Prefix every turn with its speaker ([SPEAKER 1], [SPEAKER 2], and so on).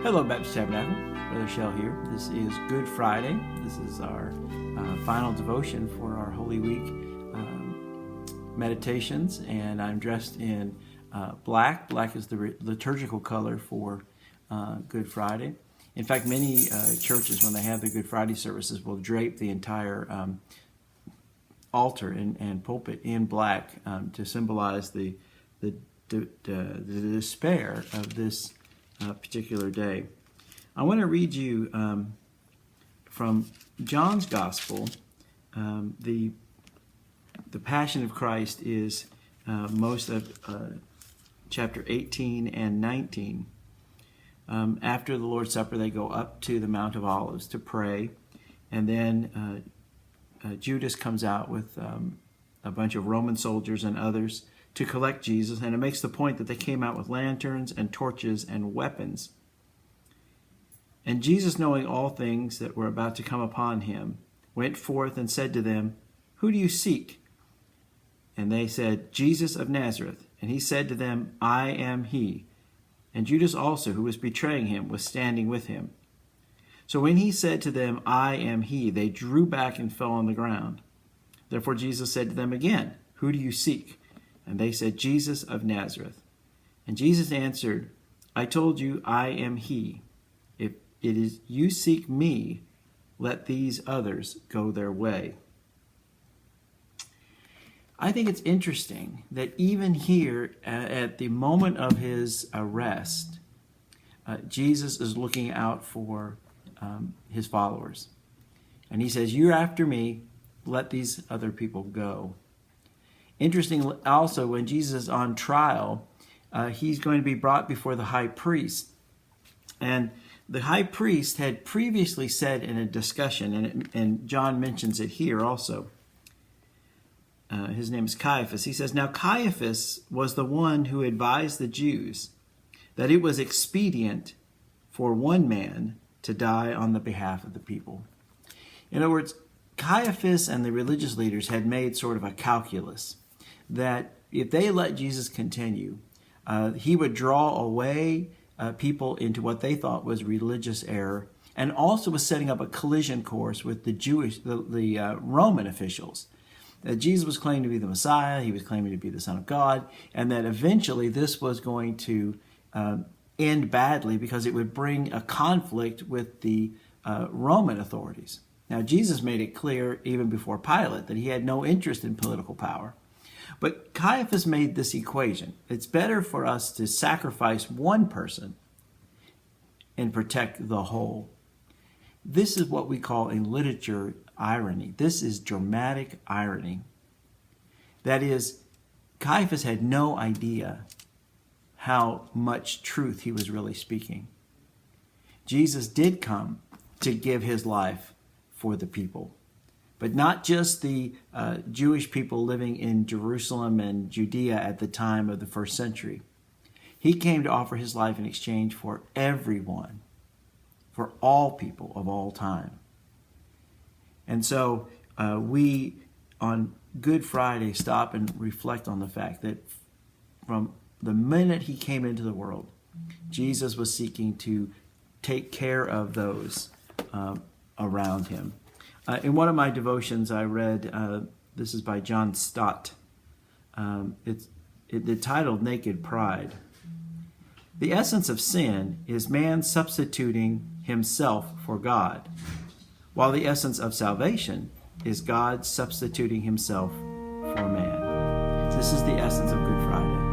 [SPEAKER 1] Hello, Baptist Tabernacle. Brother Shell here. This is Good Friday. This is our final devotion for our Holy Week meditations, and I'm dressed in black. Black is the liturgical color for Good Friday. In fact, many churches, when they have their Good Friday services, will drape the entire altar and pulpit in black to symbolize the despair of this particular day. I want to read you from John's Gospel. The Passion of Christ is most of chapter 18 and 19. After the Lord's Supper, they go up to the Mount of Olives to pray, and then Judas comes out with a bunch of Roman soldiers and others to collect Jesus, and it makes the point that they came out with lanterns and torches and weapons. And Jesus, knowing all things that were about to come upon him, went forth and said to them, "Who do you seek?" And they said, "Jesus of Nazareth." And he said to them, "I am he." And Judas also, who was betraying him, was standing with him. So when he said to them, "I am he," they drew back and fell on the ground. Therefore Jesus said to them again, "Who do you seek?" And they said, "Jesus of Nazareth." And Jesus answered, "I told you, I am he. If it is you seek me, let these others go their way." I think it's interesting that even here, at the moment of his arrest, Jesus is looking out for his followers. And he says, "You're after me, let these other people go." Interesting also, when Jesus is on trial, he's going to be brought before the high priest. And the high priest had previously said in a discussion, and John mentions it here also, his name is Caiaphas. He says, "Now Caiaphas was the one who advised the Jews that it was expedient for one man to die on the behalf of the people." In other words, Caiaphas and the religious leaders had made sort of a calculus that if they let Jesus continue, he would draw away people into what they thought was religious error, and also was setting up a collision course with the Roman officials. That Jesus was claiming to be the Messiah, he was claiming to be the Son of God, and that eventually this was going to end badly because it would bring a conflict with the Roman authorities. Now, Jesus made it clear even before Pilate that he had no interest in political power. But Caiaphas made this equation. It's better for us to sacrifice one person and protect the whole. This is what we call in literature irony. This is dramatic irony. That is, Caiaphas had no idea how much truth he was really speaking. Jesus did come to give his life for the people, but not just the Jewish people living in Jerusalem and Judea at the time of the first century. He came to offer his life in exchange for everyone, for all people of all time. And so we, on Good Friday, stop and reflect on the fact that from the minute he came into the world, Jesus was seeking to take care of those around him. In one of my devotions, I read, this is by John Stott. It's titled "Naked Pride." The essence of sin is man substituting himself for God, while the essence of salvation is God substituting himself for man. This is the essence of Good Friday.